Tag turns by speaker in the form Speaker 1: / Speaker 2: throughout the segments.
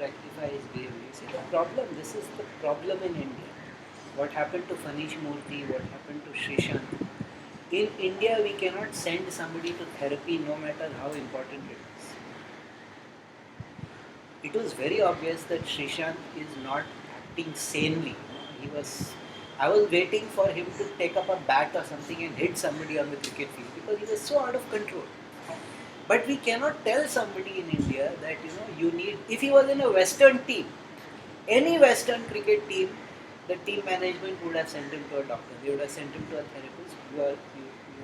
Speaker 1: rectify his behavior. You see the problem, this is the problem in India. What happened to Fanish Murthy, what happened to Srishant. In India, we cannot send somebody to therapy no matter how important it is. It was very obvious that Srishant is not acting sanely. I was waiting for him to take up a bat or something and hit somebody on the cricket field because he was so out of control. But we cannot tell somebody in India that you need. If he was in a Western team, any Western cricket team, the team management would have sent him to a doctor. They would have sent him to a therapist. You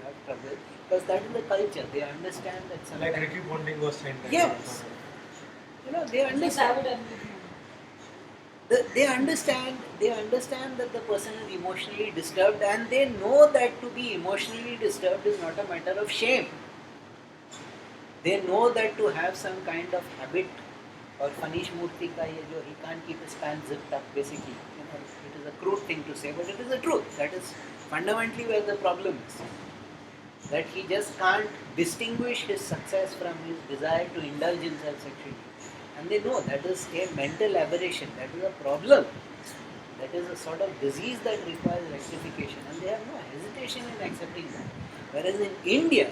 Speaker 1: have trouble because that is the culture. They understand that sometimes.
Speaker 2: Like Ricky Ponting was sent.
Speaker 1: Yes. They understand. They understand that the person is emotionally disturbed, and they know that to be emotionally disturbed is not a matter of shame. They know that to have some kind of habit, or Fanish Murthy ka ye jo he can't keep his pants zipped up, basically. It is a crude thing to say, but it is the truth. That is fundamentally where the problem is. That he just can't distinguish his success from his desire to indulge himself sexually. And they know that is a mental aberration, that is a problem. That is a sort of disease that requires rectification, and they have no hesitation in accepting that. Whereas in India,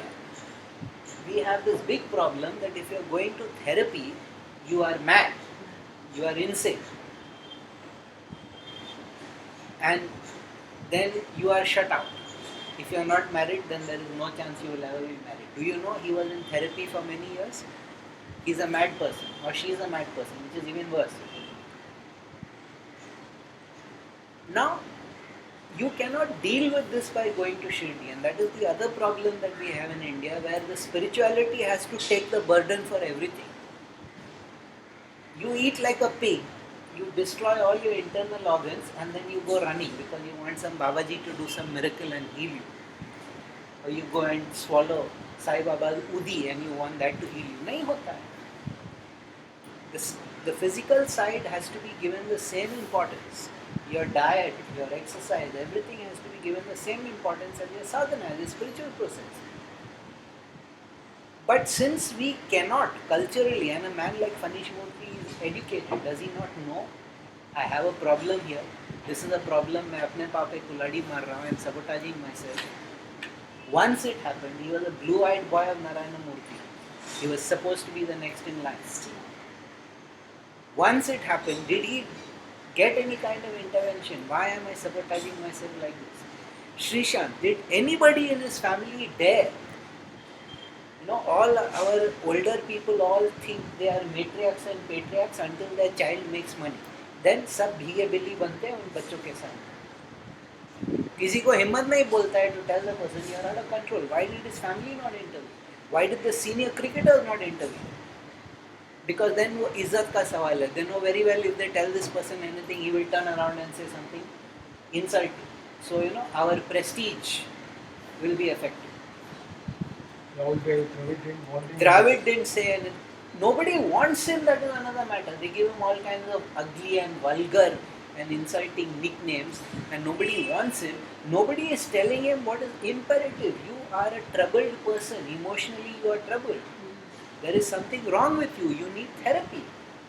Speaker 1: we have this big problem that if you are going to therapy, you are mad, you are insane. And then you are shut out. If you are not married, then there is no chance you will ever be married. Do you know he was in therapy for many years? He's a mad person, or she is a mad person, which is even worse. Now, you cannot deal with this by going to Shirdi, and that is the other problem that we have in India, where the spirituality has to take the burden for everything. You eat like a pig, you destroy all your internal organs, and then you go running because you want some Babaji to do some miracle and heal you. Or you go and swallow Sai Baba's Udi and you want that to heal you. Nahi hota hai. The physical side has to be given the same importance. Your diet, your exercise, everything has to be given the same importance as your sadhana, as a spiritual process. But since we cannot culturally, and a man like Fanish Murthy is educated, does he not know? I have a problem here. This is a problem. मैं अपने पापे कुल्हाड़ी मार रहा हूँ. I'm sabotaging myself. Once it happened, he was a blue-eyed boy of Narayana Murthy. He was supposed to be the next in line. Once it happened, did he get any kind of intervention? Why am I sabotaging myself like this? Srishant, did anybody in his family dare? All our older people all think they are matriarchs and patriarchs until their child makes money. Then सब भीगे बिल्ली बनते हैं उन बच्चों के साथ. किसी को हिम्मत नहीं बोलता है to tell the person you are out of control. Why did his family not intervene? Why did the senior cricketers not intervene? Because then वो इज्जत का सवाल है. They know very well if they tell this person anything, he will turn around and say something insulting. So our prestige will be affected. Dravid didn't say anything. Nobody wants him, that is another matter. They give him all kinds of ugly and vulgar and insulting nicknames, and nobody wants him. Nobody is telling him what is imperative. You are a troubled person. Emotionally, you are troubled. There is something wrong with you. You need therapy.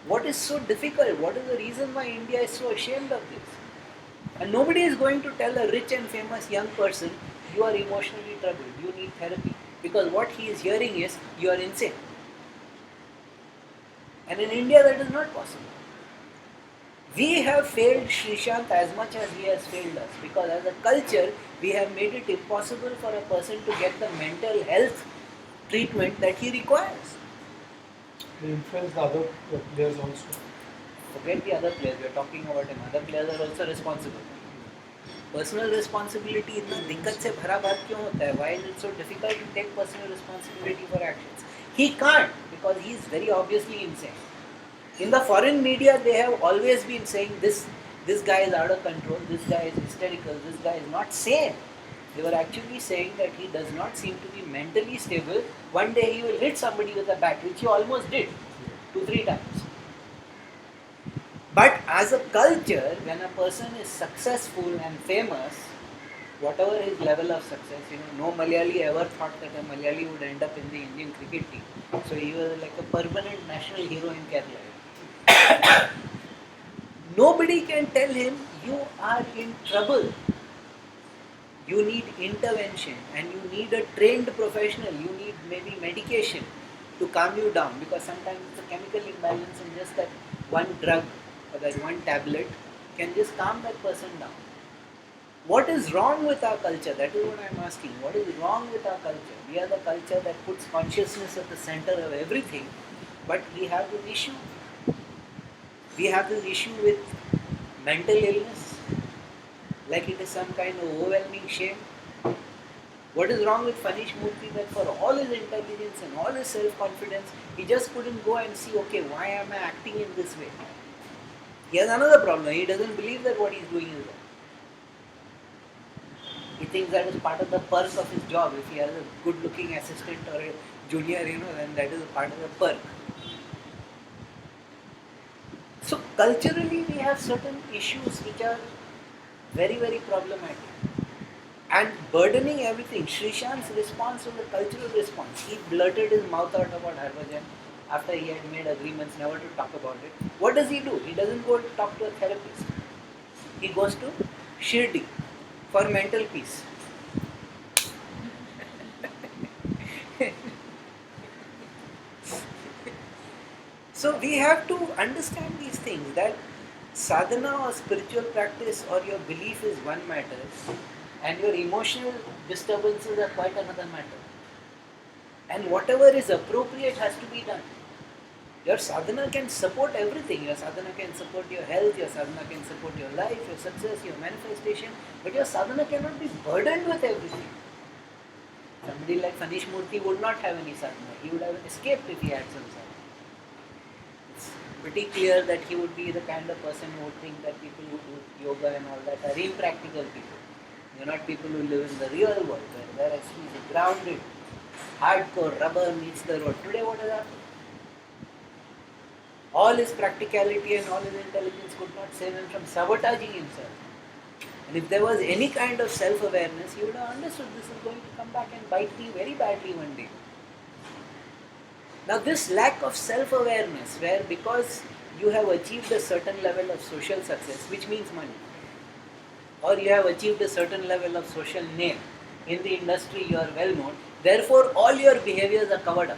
Speaker 1: What is so difficult? What is the reason why India is so ashamed of this? And nobody is going to tell a rich and famous young person, you are emotionally troubled. You need therapy. Because what he is hearing is, you are insane. And in India, that is not possible. We have failed Srishant as much as he has failed us. Because as a culture, we have made it impossible for a person to get the mental health treatment that he requires.
Speaker 2: They influence the other players also.
Speaker 1: Forget the other players, we are talking about him. Other players are also responsible. Personal responsibility इतना दिक्कत से भरा बात क्यों होता है? Why is it so difficult to take personal responsibility for actions? He can't because he is very obviously insane. In the foreign media, they have always been saying this guy is out of control, this guy is hysterical, this guy is not sane. They were actually saying that he does not seem to be mentally stable. One day he will hit somebody with a bat, which he almost did 2-3 times. But as a culture, when a person is successful and famous, whatever his level of success, no Malayali ever thought that a Malayali would end up in the Indian cricket team. So he was like a permanent national hero in Kerala. Nobody can tell him you are in trouble. You need intervention and you need a trained professional. You need maybe medication to calm you down, because sometimes it's a chemical imbalance and just that one drug or that one tablet can just calm that person down. What is wrong with our culture? That is what I am asking. What is wrong with our culture? We are the culture that puts consciousness at the center of everything, but we have this issue. We have this issue with mental illness, like it is some kind of overwhelming shame. What is wrong with Phaneesh Murthy that for all his intelligence and all his self-confidence, he just couldn't go and see, okay, why am I acting in this way? He has another problem. He doesn't believe that what he's doing is wrong. He thinks that is part of the perk of his job. If he has a good-looking assistant or a junior, then that is a part of the perk. So culturally, we have certain issues which are very, very problematic. And burdening everything. Srishant's response was a cultural response. He blurted his mouth out about Harbhajan after he had made agreements never to talk about it. What does he do? He doesn't go to talk to a therapist. He goes to Shirdi for mental peace. So we have to understand these things, that sadhana or spiritual practice or your belief is one matter, and your emotional disturbances are quite another matter. And whatever is appropriate has to be done. Your sadhana can support everything. Your sadhana can support your health, your sadhana can support your life, your success, your manifestation, but your sadhana cannot be burdened with everything. Somebody like Phaneesh Murthy would not have any sadhana. He would have escaped if he had some sadhana. It's pretty clear that he would be the kind of person who would think that people who do yoga and all that are impractical people. They're not people who live in the real world, where they're actually grounded, hardcore, rubber meets the road. Today what has happened? All his practicality and all his intelligence could not save him from sabotaging himself. And if there was any kind of self-awareness, he would have understood this is going to come back and bite me very badly one day. Now this lack of self-awareness, where because you have achieved a certain level of social success, which means money, or you have achieved a certain level of social name, in the industry you are well known, therefore all your behaviors are covered up.